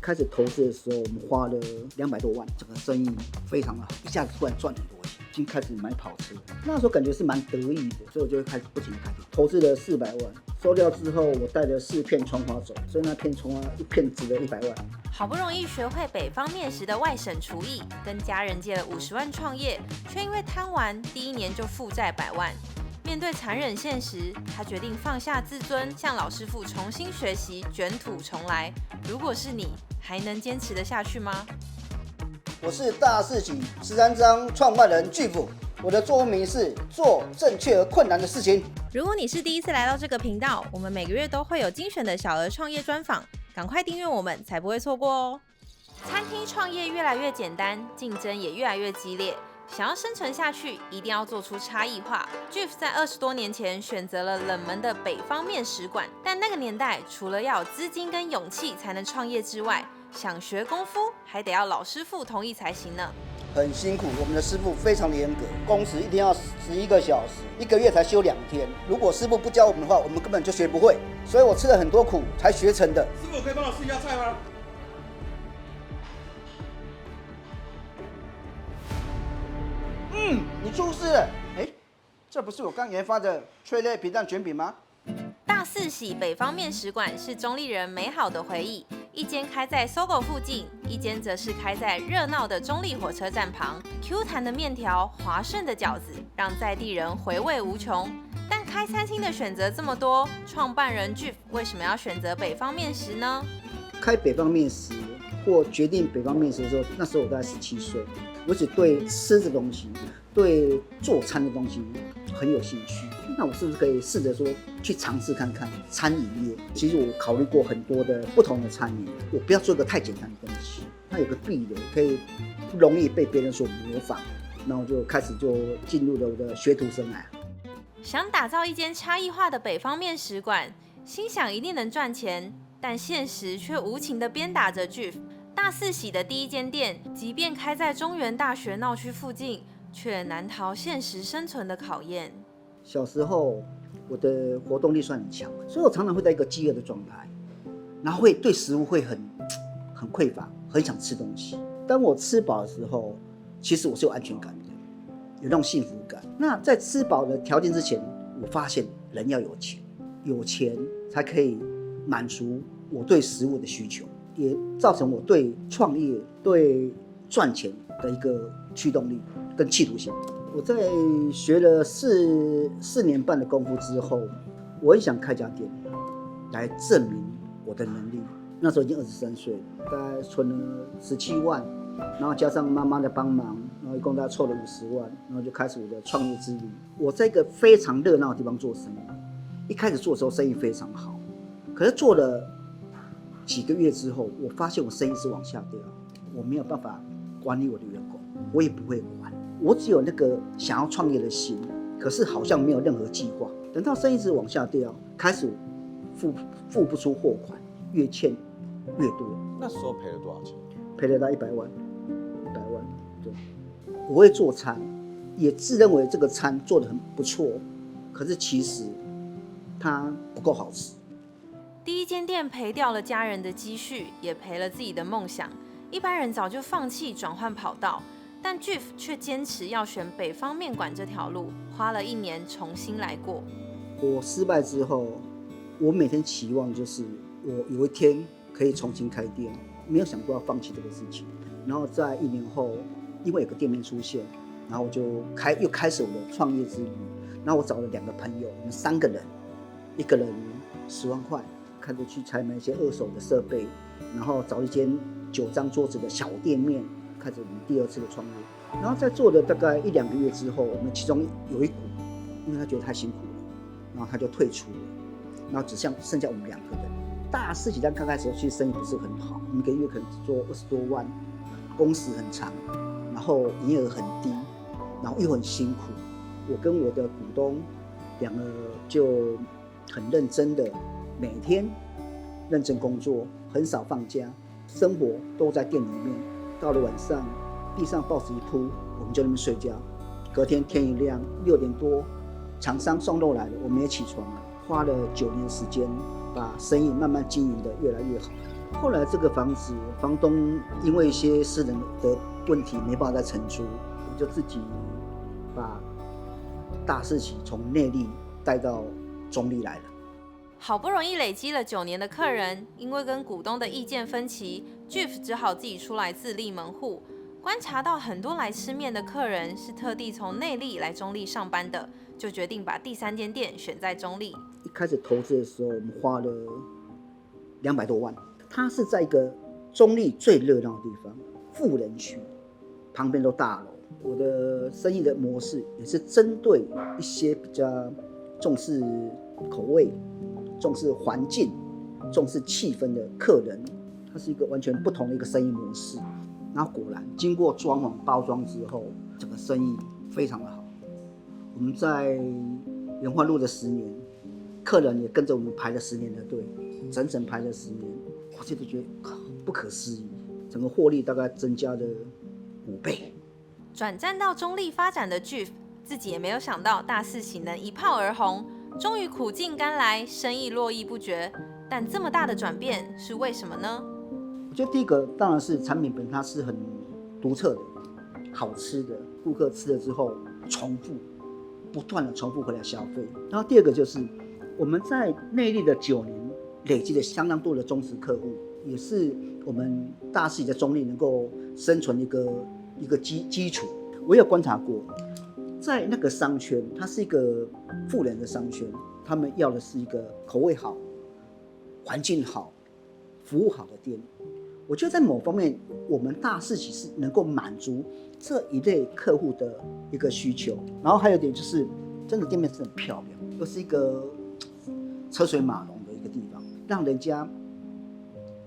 开始投资的时候，我们花了200多万，整个生意非常的好，一下子突然赚很多钱，已经开始买跑车。那时候感觉是蛮得意的，所以我就会开始不停的开店，投资了400万，收掉之后，我带了4片窗花走，所以那片窗花一片值了100万。好不容易学会北方面食的外省厨艺，跟家人借了50万创业，却因为贪玩，第1年就负债100万。面对残忍现实，他决定放下自尊，向老师傅重新学习，卷土重来。如果是你，还能坚持得下去吗？我是大四喜13章创办人巨富，我的座右铭是做正确而困难的事情。如果你是第一次来到这个频道，我们每个月都会有精选的小额创业专访，赶快订阅我们，才不会错过哦。餐厅创业越来越简单，竞争也越来越激烈。想要生存下去，一定要做出差异化。Jeff 在20多年前选择了冷门的北方面食馆，但那个年代除了要有资金跟勇气才能创业之外，想学功夫还得要老师傅同意才行呢。很辛苦，我们的师傅非常的严格，工时一天要11个小时，1个月才休2天。如果师傅不教我们的话，我们根本就学不会。所以我吃了很多苦才学成的。师傅可以帮我试一下菜吗？你出事了！这不是我刚研发的脆类皮蛋卷饼吗？大四喜北方面食馆是中立人美好的回忆，一间开在SOGO附近，一间则是开在热闹的中立火车站旁。Q 弹的面条，滑顺的饺子，让在地人回味无穷。但开餐厅的选择这么多，创办人 Jeff 为什么要选择北方面食呢？开北方面食或决定北方面食的时候，那时候我大概17岁，我只对吃的东西，对做餐的东西很有兴趣。那我是不是可以试着说去尝试看看餐饮业？其实我考虑过很多的不同的餐饮，我不要做一个太简单的东西，它有个壁垒，可以不容易被别人所模仿。那我就开始就进入了我的学徒生涯。想打造一间差异化的北方面食馆，心想一定能赚钱，但现实却无情地鞭打着 Jeff。大四喜的第一间店，即便开在中原大学闹区附近，却难逃现实生存的考验。小时候我的活动力算很强，所以我常常会在一个饥饿的状态，然后会对食物会很匮乏，很想吃东西。当我吃饱的时候，其实我是有安全感的，有那种幸福感。那在吃饱的条件之前，我发现人要有钱，有钱才可以满足我对食物的需求，也造成我对创业、对赚钱的一个驱动力跟企图心。我在学了4年半的功夫之后，我很想开家店来证明我的能力。那时候已经23岁了，大概存了17万，然后加上妈妈的帮忙，然后一共大概凑了50万，然后就开始我的创业之旅。我在一个非常热闹的地方做生意，一开始做的时候生意非常好，可是做了几个月之后，我发现我生意是往下掉，我没有办法管理我的员工，我也不会管。我只有那个想要创业的心，可是好像没有任何计划。等到生意一直往下掉，开始付不出货款，越欠越多。那时候赔了多少钱？赔了大概100万，100万。对，我会做餐，也自认为这个餐做得很不错，可是其实它不够好吃。第一间店赔掉了家人的积蓄，也赔了自己的梦想。一般人早就放弃转换跑道。但 Jeff 却坚持要选北方面馆这条路，花了1年重新来过。我失败之后，我每天期望就是我有一天可以重新开店，没有想过要放弃这个事情。然后在1年后，因为有个店面出现，然后我就又开始我的创业之旅。然后我找了2个朋友，我们3个人，一个人10万块，开始去采买一些2手的设备，然后找一间9张桌子的小店面。开始我们第2次的创业，然后在做了大概1、2个月之后，我们其中有一股，因为他觉得太辛苦了，然后他就退出了，然后剩下我们2个人。大四喜但刚开始其实生意不是很好，我们1个月可能只做20多万，工时很长，然后营业额很低，然后又很辛苦。我跟我的股东2个就很认真的每天认真工作，很少放假，生活都在店里面。到了晚上，地上报纸一铺，我们就在那边睡觉。隔天天一亮，6点多，厂商送肉来了，我们也起床了。花了9年时间，把生意慢慢经营得越来越好。后来这个房子，房东因为一些私人的问题没办法再承租，我就自己把大四喜从内坜带到中坜来了。好不容易累积了9年的客人，因为跟股东的意见分歧 ，Jeff 只好自己出来自立门户。观察到很多来吃面的客人是特地从内坜来中坜上班的，就决定把第3间店选在中坜。一开始投资的时候，我们花了200多万。它是在一个中坜最热闹的地方，富人区，旁边都大楼。我的生意的模式也是针对一些比较重视口味、重视环境、重视气氛的客人，它是一个完全不同的一个生意模式。然后果然经过装潢包装之后，整个生意非常的好。我们在元化路的10年，客人也跟着我们排了10年的队，整整排了10年。我现在觉得不可思议，整个获利大概增加了5倍。转战到中坜发展的 Jeff 自己也没有想到大四喜能一炮而红，终于苦尽甘来，生意络绎不绝。但这么大的转变是为什么呢？我觉得第一个当然是产品本身它是很独特的、好吃的，顾客吃了之后不断的重复回来消费。然后第二个就是我们在内坜的9年累积了相当多的忠实客户，也是我们大四喜在中坜能够生存的一个基础。我有观察过，在那个商圈，它是一个富人的商圈，他们要的是一个口味好、环境好、服务好的店。我觉得在某方面，我们大四喜是能够满足这一类客户的一个需求。然后还有一点就是，真的店面是很漂亮，又是一个车水马龙的一个地方，让人家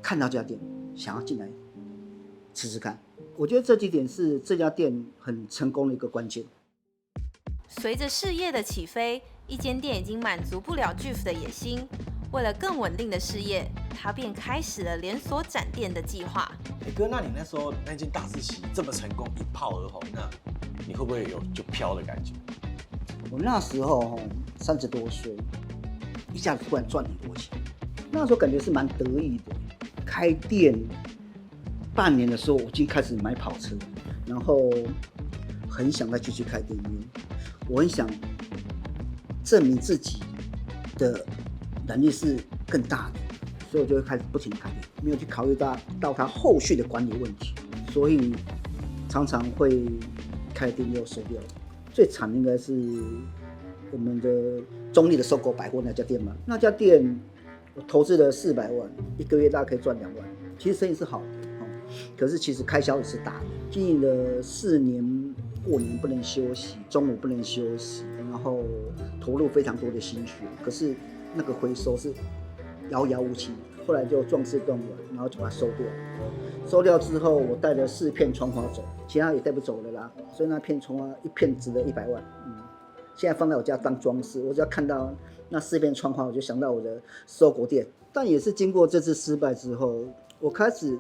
看到这家店想要进来吃吃看。我觉得这几点是这家店很成功的一个关键。随着事业的起飞，一间店已经满足不了 Jeff 的野心。为了更稳定的事业，他便开始了连锁展店的计划。哥，那你那时候那间大四喜这么成功，一炮而红，那你会不会有就飘的感觉？我那时候30多岁，一下子突然赚很多钱，那时候感觉是蛮得意的。开店半年的时候，我已经开始买跑车，然后很想再继续开店面，我很想证明自己的能力是更大的，所以我就会开始不停地开店，没有去考虑到他后续的管理问题，所以常常会开店又收掉。最惨的应该是我们的中坜的搜狗百货那家店嘛，那家店我投资了400万，一个月大概可以赚2万，其实生意是好的，可是其实开销也是大的。经营了4年，过年不能休息，中午不能休息，然后投入非常多的心血，可是那个回收是遥遥无期。后来就壮士断腕，然后就把它收掉。收掉之后，我带了4片窗花走，其他也带不走了啦。所以那片窗花一片值了100万，现在放在我家当装饰。我只要看到那4片窗花，我就想到我的搜狗店。但也是经过这次失败之后，我开始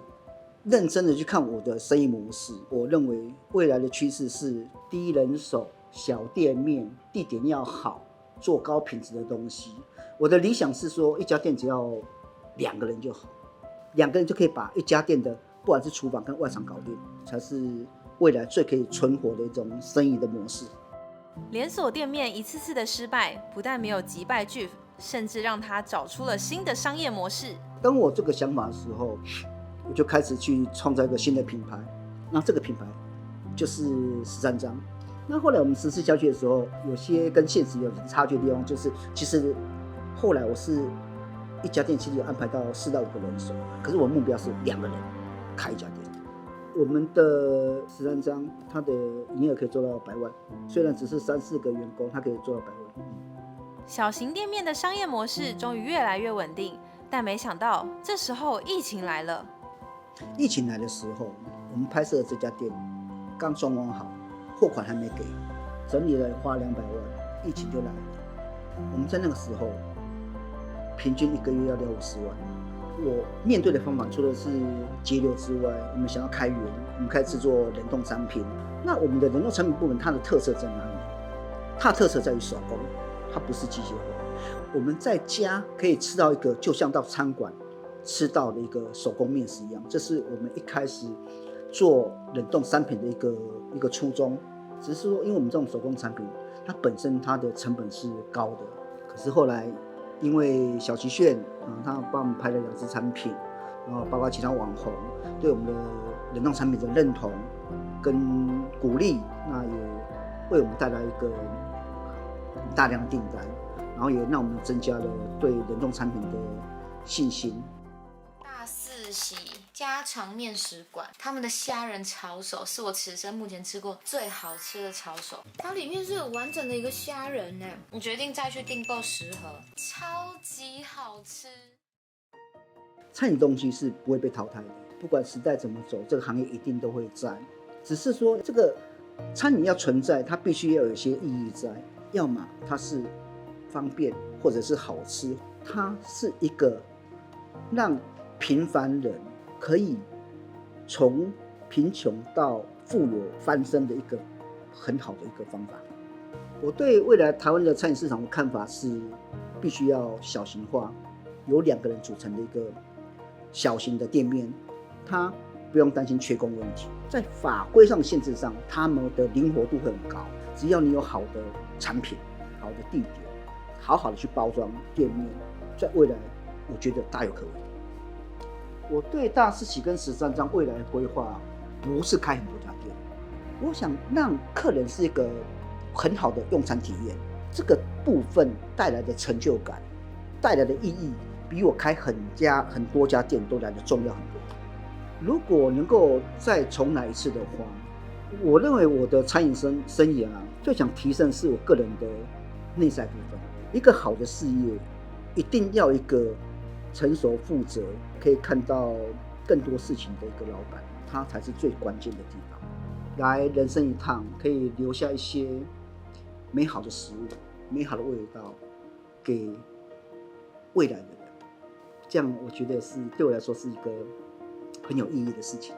认真的去看我的生意模式。我认为未来的趋势是低人手、小店面，地点要好，做高品质的东西。我的理想是说，一家店只要2个人就好，2个人就可以把一家店的不管是厨房跟外场搞定，才是未来最可以存活的一种生意的模式。连锁店面一次次的失败，不但没有击败 Jeff， 甚至让他找出了新的商业模式。当我这个想法的时候，我就开始去创造一个新的品牌。那这个品牌就是13张。那后来我们实施下去的时候，有些跟现实有差距的地方，就是其实后来我是一家店，其实有安排到4到5个人手，可是我目标是2个人开一家店。我们的13张，它的营业额可以做到100万，虽然只是3、4个员工，它可以做到100万。小型店面的商业模式终于越来越稳定，但没想到这时候疫情来了。疫情来的时候，我们拍摄的这家店刚装潢好，货款还没给，整理了花200万，疫情就来了。我们在那个时候，平均1个月要留50万。我面对的方法除了是节流之外，我们想要开源，我们开始制作冷冻产品。那我们的冷冻产品部门，它的特色在哪里？它的特色在于手工，它不是机械化。我们在家可以吃到一个就像到餐馆吃到的一个手工面食一样。这是我们一开始做冷冻商品的一个初衷。只是说，因为我们这种手工产品，它本身它的成本是高的，可是后来因为小齐炫他帮我们拍了2支产品，然后包括其他网红对我们的冷冻产品的认同跟鼓励，那也为我们带来一个很大量的订单，然后也让我们增加了对冷冻产品的信心。大四喜家常面食馆，他们的虾仁炒手是我此生目前吃过最好吃的炒手，它里面是有完整的一个虾仁呢。我决定再去订购10盒，超级好吃。餐饮东西是不会被淘汰的，不管时代怎么走，这个行业一定都会在。只是说这个餐饮要存在，它必须要有一些意义在，要么它是方便，或者是好吃，它是一个让平凡人可以从贫穷到富有翻身的一个很好的一个方法。我对未来台湾的餐饮市场的看法是，必须要小型化，由2个人组成的一个小型的店面，它不用担心缺工问题。在法规上限制上，他们的灵活度会很高。只要你有好的产品、好的地点，好好的去包装店面，在未来我觉得大有可为。我对大四喜跟13章未来的规划，不是开很多家店，我想让客人是一个很好的用餐体验，这个部分带来的成就感、带来的意义，比我开很多家店都来的重要很多。如果能够再重来一次的话，我认为我的餐饮生涯最想提升是我个人的内在部分。一个好的事业，一定要一个成熟负责，可以看到更多事情的一个老板，他才是最关键的地方。来人生一趟，可以留下一些美好的食物、美好的味道给未来的人，这样我觉得是对我来说是一个很有意义的事情。